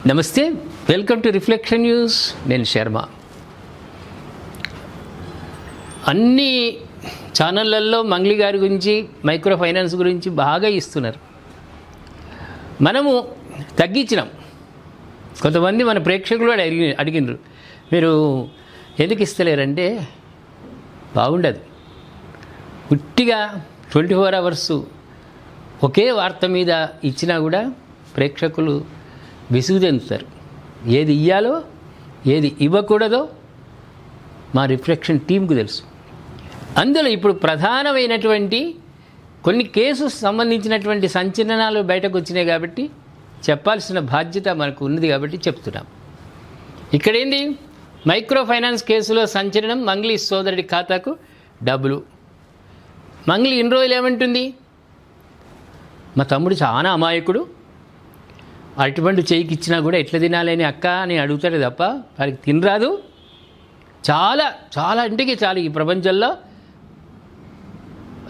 నమస్తే, welcome to reflection news. నేను శర్మ. అన్ని ఛానళ్ళల్లో మంగ్లీ గారి గురించి, మైక్రో ఫైనాన్స్ గురించి బాగా ఇస్తున్నారు. మనము తగ్గించినాం. కొంతమంది మన ప్రేక్షకులు కూడా అడిగినారు, మీరు ఎందుకు ఇస్తలేరంటే బాగుండదు. పుట్టిగా 24 అవర్స్ ఒకే వార్త మీద ఇచ్చినా కూడా ప్రేక్షకులు విసుగు చెందుతారు. ఏది ఇయ్యాలో ఏది ఇవ్వకూడదో మా రిఫ్లెక్షన్ టీంకు తెలుసు. అందులో ఇప్పుడు ప్రధానమైనటువంటి కొన్ని కేసుకు సంబంధించినటువంటి సంచలనాలు బయటకు వచ్చినాయి కాబట్టి చెప్పాల్సిన బాధ్యత మనకు ఉన్నది కాబట్టి చెప్తున్నాం. ఇక్కడేంది, మైక్రో ఫైనాన్స్ కేసులో సంచలనం. మంగ్లీ సోదరుడి ఖాతాకు డబ్బులు. మంగ్లీ ఇన్ని రోజులు ఏమంటుంది, మా తమ్ముడు చాలా అమాయకుడు, అటువంటి చేయికి ఇచ్చినా కూడా ఎట్లా తినాలని అక్క అని అడుగుతాడు తప్ప వారికి తినరాదు. చాలా చాలా ఇంటికి చాలా ఈ ప్రపంచంలో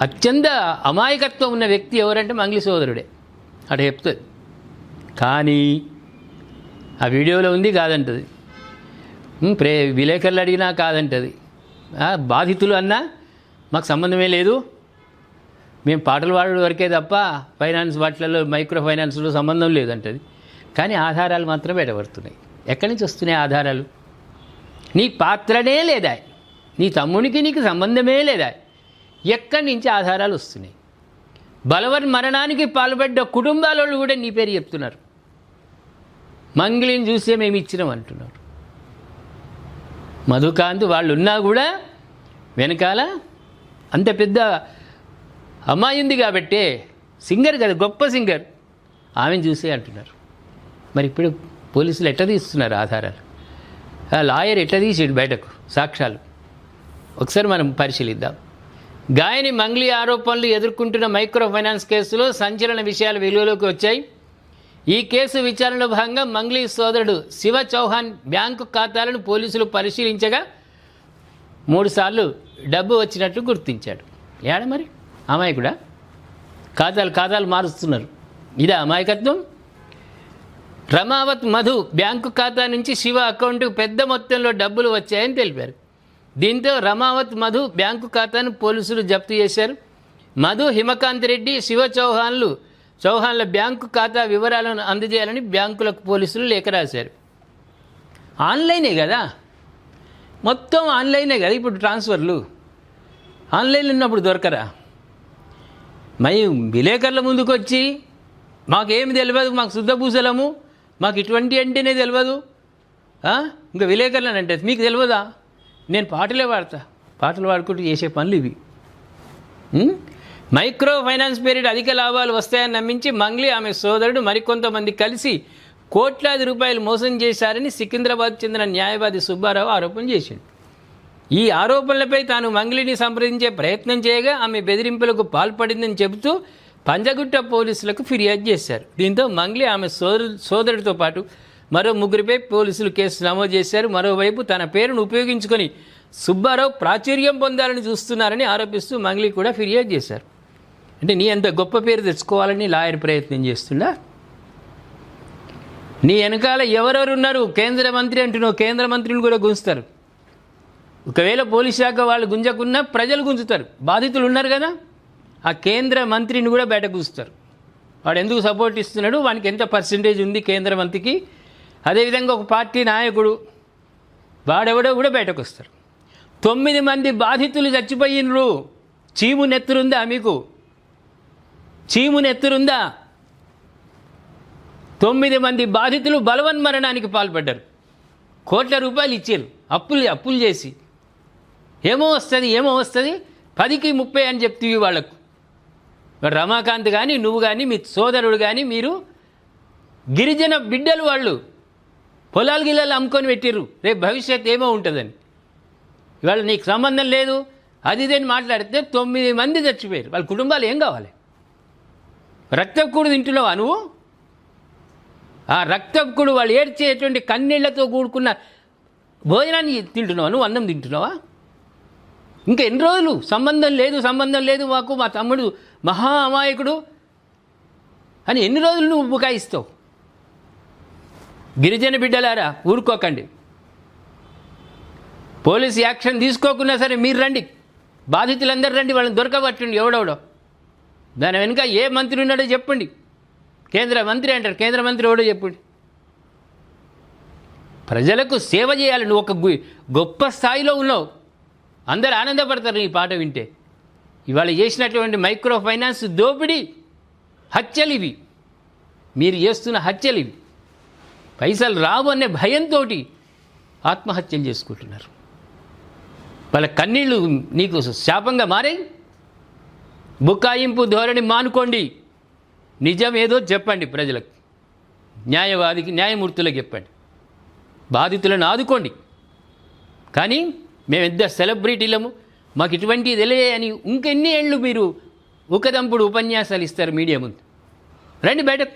అత్యంత అమాయకత్వం ఉన్న వ్యక్తి ఎవరంటే మంగ్లీ సోదరుడే అటు చెప్తుంది. కానీ ఆ వీడియోలో ఉంది కాదంటది, విలేకరులు అడిగినా కాదంటది, బాధితులు అన్నా మాకు సంబంధమే లేదు, మేము పాటలు పాడడం వరకే తప్ప ఫైనాన్స్ వాటిలలో మైక్రో ఫైనాన్స్లో సంబంధం లేదంటది. కానీ ఆధారాలు మాత్రం బయటపడుతున్నాయి. ఎక్కడి నుంచి వస్తున్నాయి ఆధారాలు? నీ పాత్రనే లేదా, నీ తమ్మునికి నీకు సంబంధమే లేదా, ఎక్కడి నుంచి ఆధారాలు వస్తున్నాయి? బలవన్ మరణానికి పాల్పడ్డ కుటుంబాల వాళ్ళు కూడా నీ పేరు చెప్తున్నారు. మంగ్లీని చూసే మేము ఇచ్చినాం అంటున్నారు. మధుకాంత్ వాళ్ళు ఉన్నా కూడా వెనకాల అంత పెద్ద అమ్మాయి ఉంది కాబట్టే, సింగర్ కదా, గొప్ప సింగర్, ఆమెను చూసే అంటున్నారు. మరి ఇప్పుడు పోలీసులు ఎట్లా తీస్తున్నారు ఆధారాలు? లాయర్ ఎట్లా తీసాడు బయటకు సాక్ష్యాలు? ఒకసారి మనం పరిశీలిద్దాం. గాయని మంగ్లీ ఆరోపణలు ఎదుర్కొంటున్న మైక్రో ఫైనాన్స్ కేసులో సంచలన విషయాలు వెలుగులోకి వచ్చాయి. ఈ కేసు విచారణలో భాగంగా మంగ్లీ సోదరుడు శివ చౌహాన్ బ్యాంకు ఖాతాలను పోలీసులు పరిశీలించగా 3 సార్లు డబ్బు వచ్చినట్టు గుర్తించాడు. ఏడ మరి అమాయకుడా? ఖాతాలు మారుస్తున్నారు. ఇదా అమాయకత్వం? రమావత్ మధు బ్యాంకు ఖాతా నుంచి శివ అకౌంట్కు పెద్ద మొత్తంలో డబ్బులు వచ్చాయని తెలిపారు. దీంతో రమావత్ మధు బ్యాంకు ఖాతాను పోలీసులు జప్తు చేశారు. మధు, హిమకాంత్ రెడ్డి, శివ చౌహాన్ల బ్యాంకు ఖాతా వివరాలను అందజేయాలని బ్యాంకులకు పోలీసులు లేఖ రాశారు. ఆన్లైనే కదా, మొత్తం ఆన్లైనే కదా ఇప్పుడు ట్రాన్స్ఫర్లు. ఆన్లైన్లో ఉన్నప్పుడు దొరకరా? మరి విలేకరుల ముందుకు వచ్చి మాకేమి తెలియదు, మాకు శుద్ధభూసలము, మాకు ఇటువంటి అంటేనే తెలియదు, ఇంకా విలేకరులను అంటే మీకు తెలియదా? నేను పాటలు పాడుకుంటూ చేసే పనులు ఇవి. మైక్రో ఫైనాన్స్ పేరిట అధిక లాభాలు వస్తాయని నమ్మించి మంగ్లీ, ఆమె సోదరుడు మరికొంతమంది కలిసి కోట్లాది రూపాయలు మోసం చేశారని సికింద్రాబాద్ చెందిన న్యాయవాది సుబ్బారావు ఆరోపణ చేశాడు. ఈ ఆరోపణలపై తాను మంగ్లీని సంప్రదించే ప్రయత్నం చేయగా ఆమె బెదిరింపులకు పాల్పడిందని చెబుతూ పంజగుట్ట పోలీసులకు ఫిర్యాదు చేశారు. దీంతో మంగ్లీ, ఆమె సోదరుడితో పాటు మరో 3 పోలీసులు కేసు నమోదు చేశారు. మరోవైపు తన పేరును ఉపయోగించుకొని సుబ్బారావు ప్రాచుర్యం పొందాలని చూస్తున్నారని ఆరోపిస్తూ మంగ్లీ కూడా ఫిర్యాదు చేశారు. అంటే నీ అంత గొప్ప పేరు తెచ్చుకోవాలని లాయర్ ప్రయత్నం చేస్తుందా? నీ వెనకాల ఎవరెవరు ఉన్నారు? కేంద్ర మంత్రి అంటున్నావు, కేంద్ర మంత్రిని కూడా గుంజుతారు. ఒకవేళ పోలీస్ శాఖ వాళ్ళు గుంజకున్నా ప్రజలు గుంజుతారు. బాధితులు ఉన్నారు కదా, ఆ కేంద్ర మంత్రిని కూడా బయట గుంజుతారు. వాడు ఎందుకు సపోర్ట్ ఇస్తున్నాడు, వానికి ఎంత పర్సంటేజ్ ఉంది కేంద్ర మంత్రికి, అదేవిధంగా ఒక పార్టీ నాయకుడు వాడెవడో కూడా బయటకు వస్తారు. 9 మంది బాధితులు చచ్చిపోయినరు. చీము నెత్తురుందా మీకు? చీము నెత్తురుందా? 9 మంది బాధితులు బలవన్ మరణానికి పాల్పడ్డారు. కోట్ల రూపాయలు ఇచ్చారు అప్పులు చేసి. ఏమో వస్తుంది 10కి 30 అని చెప్తీవి వాళ్లకు. రమాకాంత్ కానీ, నువ్వు కానీ, మీ సోదరుడు కానీ, మీరు గిరిజన బిడ్డలు, వాళ్ళు పొలాలు గిల్లలు అమ్ముకొని పెట్టిర్రు. రేపు భవిష్యత్ ఏమో ఉంటుందని. ఇవాళ నీకు సంబంధం లేదు అది ఇదని మాట్లాడితే 9 మంది చచ్చిపోయారు. వాళ్ళ కుటుంబాలు ఏం కావాలి? రక్తపుకుడు తింటున్నావా నువ్వు? ఆ రక్తపుకుడు వాళ్ళు ఏడ్చేటువంటి కన్నీళ్లతో కూడుకున్న భోజనాన్ని తింటున్నావా నువ్వు? అన్నం తింటున్నావా? ఇంకా ఎన్ని రోజులు సంబంధం లేదు మాకు, మా తమ్ముడు మహా అమాయకుడు అని ఎన్ని రోజులు నువ్వు బుకాయిస్తావు? గిరిజన బిడ్డలారా ఊరుకోకండి. పోలీసు యాక్షన్ తీసుకోకున్నా సరే మీరు రండి, బాధితులందరూ రండి, వాళ్ళని దొరకబట్టండి ఎవడెవడో. దాని వెనుక ఏ మంత్రి ఉన్నాడో చెప్పండి. కేంద్ర మంత్రి అంటారు, కేంద్ర మంత్రి ఎవడో చెప్పండి. ప్రజలకు సేవ చేయాలి. నువ్వు ఒక గొప్ప స్థాయిలో ఉన్నావు, అందరు ఆనందపడతారు నీ పాట వింటే. ఇవాళ చేసినటువంటి మైక్రో ఫైనాన్స్ దోపిడీ హత్యలు ఇవి, మీరు చేస్తున్న హత్యలు ఇవి. పైసలు రావు అనే భయంతో ఆత్మహత్యలు చేసుకుంటున్నారు. వాళ్ళ కన్నీళ్ళు నీకు శాపంగా మారాయి. బుకాయింపు ధోరణి మానుకోండి. నిజం ఏదో చెప్పండి ప్రజలకు, న్యాయవాదికి న్యాయమూర్తులకు చెప్పండి, బాధితులను ఆదుకోండి. కానీ మేము ఎంత సెలబ్రిటీలము, మాకు ఇటువంటిది తెలియ అని ఇంకెన్ని ఏళ్ళు మీరు ఊకదంపుడు ఉపన్యాసాలు ఇస్తారు మీడియా ముందు. రండి బయటకు,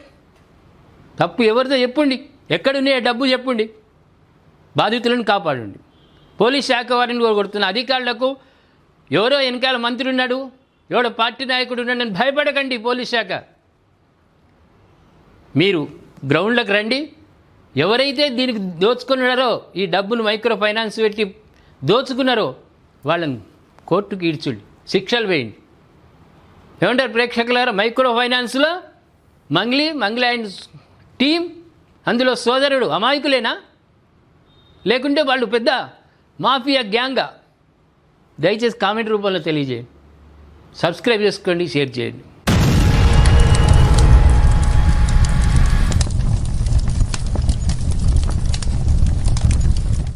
తప్పు ఎవరితో చెప్పండి, ఎక్కడున్నాయో డబ్బు చెప్పండి, బాధితులను కాపాడండి. పోలీస్ శాఖ వారిని కొడుతున్న అధికారులకు ఎవరో వెనకాల మంత్రి ఉన్నాడు, ఎవడో పార్టీ నాయకుడు ఉన్నాడని భయపడకండి. పోలీస్ శాఖ మీరు గ్రౌండ్లకు రండి. ఎవరైతే దీనికి దోచుకున్నారో, ఈ డబ్బును మైక్రో ఫైనాన్స్ పెట్టి దోచుకున్నారో వాళ్ళని కోర్టుకు ఈడ్చుండి, శిక్షలు వేయండి. ఏమంటారు ప్రేక్షకులారా? మైక్రో ఫైనాన్స్లో మంగ్లీ అండ్ టీం, అందులో సోదరుడు అమాయకులేనా, లేకుంటే వాళ్ళు పెద్ద మాఫియా గ్యాంగా? దయచేసి కామెంట్ రూపంలో తెలియజేయండి. సబ్స్క్రైబ్ చేసుకోండి, షేర్ చేయండి.